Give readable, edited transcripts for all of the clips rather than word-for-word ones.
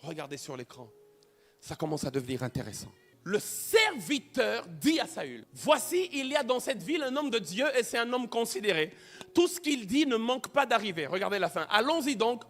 Regardez sur l'écran. Ça commence à devenir intéressant. Le serviteur dit à Saül, voici, il y a dans cette ville un homme de Dieu et c'est un homme considéré. Tout ce qu'il dit ne manque pas d'arriver. Regardez la fin. Allons-y donc.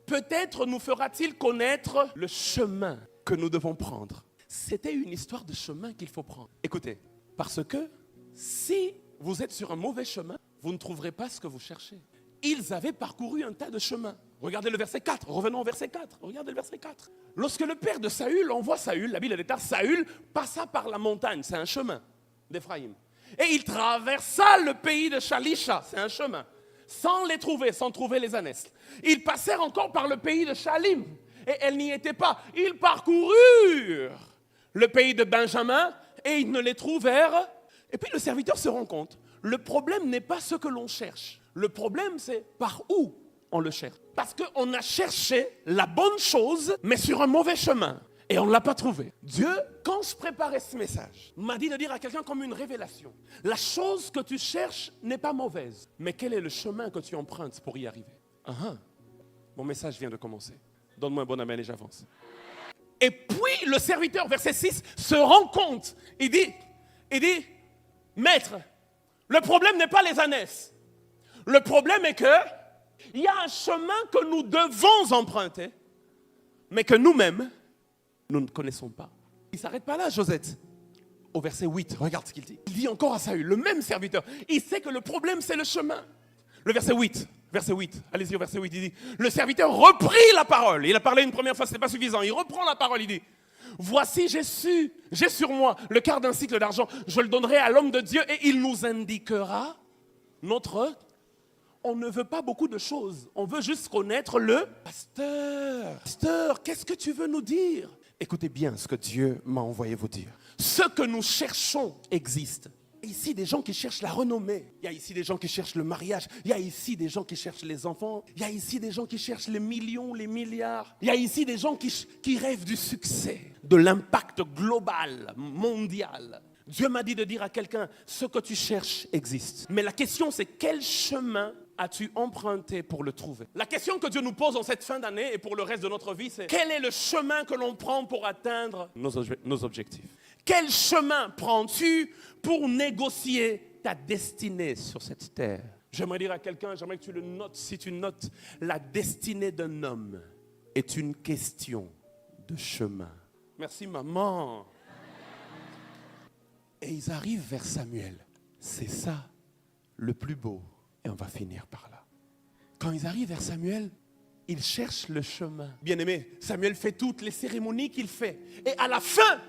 Peut-être nous fera-t-il connaître le chemin que nous devons prendre. C'était une histoire de chemin qu'il faut prendre. Écoutez, parce que si vous êtes sur un mauvais chemin, vous ne trouverez pas ce que vous cherchez. Ils avaient parcouru un tas de chemins. Regardez le verset 4, revenons au verset 4. Regardez le verset 4. Lorsque le père de Saül envoie Saül, la Bible déclare, Saül passa par la montagne, c'est un chemin d'Éphraïm. Et il traversa le pays de Shalisha, c'est un chemin, sans les trouver, sans trouver les ânesses. Ils passèrent encore par le pays de Shalim, et elles n'y étaient pas. Ils parcoururent le pays de Benjamin, et ils ne les trouvèrent. Et puis le serviteur se rend compte, le problème n'est pas ce que l'on cherche. Le problème, c'est par où on le cherche. Parce qu'on a cherché la bonne chose, mais sur un mauvais chemin. Et on ne l'a pas trouvé. Dieu, quand je préparais ce message, m'a dit de dire à quelqu'un comme une révélation. La chose que tu cherches n'est pas mauvaise. Mais quel est le chemin que tu empruntes pour y arriver? Mon message vient de commencer. Donne-moi un bon amen et j'avance. Et puis le serviteur, verset 6, se rend compte. Il dit, maître, le problème n'est pas les ânesses. Le problème est que il y a un chemin que nous devons emprunter, mais que nous-mêmes, nous ne connaissons pas. Il ne s'arrête pas là, Josette. Au verset 8, regarde ce qu'il dit. Il dit encore à Saül, le même serviteur, il sait que le problème, c'est le chemin. Le verset 8, allez-y au verset 8, il dit, le serviteur reprit la parole. Il a parlé une première fois, ce n'est pas suffisant. Il reprend la parole, il dit, voici, j'ai sur moi le quart d'un cycle d'argent. Je le donnerai à l'homme de Dieu et il nous indiquera notre... On ne veut pas beaucoup de choses. On veut juste connaître le pasteur. Pasteur, qu'est-ce que tu veux nous dire? Écoutez bien ce que Dieu m'a envoyé vous dire. Ce que nous cherchons existe. Il y a ici des gens qui cherchent la renommée. Il y a ici des gens qui cherchent le mariage. Il y a ici des gens qui cherchent les enfants. Il y a ici des gens qui cherchent les millions, les milliards. Il y a ici des gens qui rêvent du succès, de l'impact global, mondial. Dieu m'a dit de dire à quelqu'un, ce que tu cherches existe. Mais la question c'est quel chemin as-tu emprunté pour le trouver? La question que Dieu nous pose en cette fin d'année et pour le reste de notre vie, c'est quel est le chemin que l'on prend pour atteindre nos objectifs? Quel chemin prends-tu pour négocier ta destinée sur cette terre? J'aimerais dire à quelqu'un, j'aimerais que tu le notes, si tu notes, la destinée d'un homme est une question de chemin. Merci maman. Et ils arrivent vers Samuel. C'est ça le plus beau. Et on va finir par là. Quand ils arrivent vers Samuel, ils cherchent le chemin. Bien-aimé, Samuel fait toutes les cérémonies qu'il fait. Et à la fin,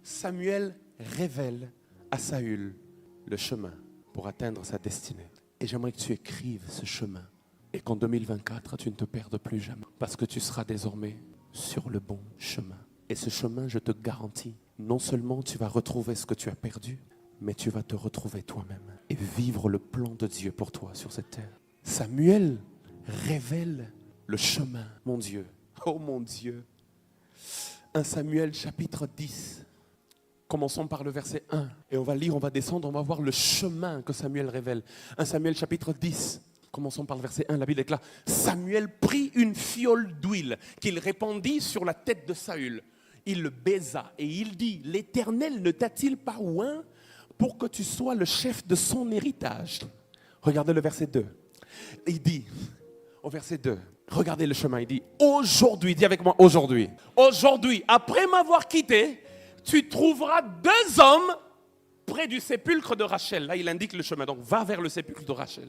Samuel révèle à Saül le chemin pour atteindre sa destinée. Et j'aimerais que tu écrives ce chemin. Et qu'en 2024, tu ne te perdes plus jamais. Parce que tu seras désormais sur le bon chemin. Et ce chemin, je te garantis, non seulement tu vas retrouver ce que tu as perdu, mais tu vas te retrouver toi-même et vivre le plan de Dieu pour toi sur cette terre. Samuel révèle le chemin, mon Dieu. Oh mon Dieu. 1 Samuel chapitre 10. Commençons par le verset 1. Et on va lire, on va descendre, on va voir le chemin que Samuel révèle. 1 Samuel chapitre 10. Commençons par le verset 1. La Bible déclare, Samuel prit une fiole d'huile qu'il répandit sur la tête de Saül. Il le baisa et il dit, l'Éternel ne t'a-t-il pas oint pour que tu sois le chef de son héritage? Regardez le verset 2. Il dit, au verset 2, regardez le chemin, il dit, aujourd'hui, dis avec moi, aujourd'hui, après m'avoir quitté, tu trouveras 2 hommes près du sépulcre de Rachel. Là, il indique le chemin, donc va vers le sépulcre de Rachel.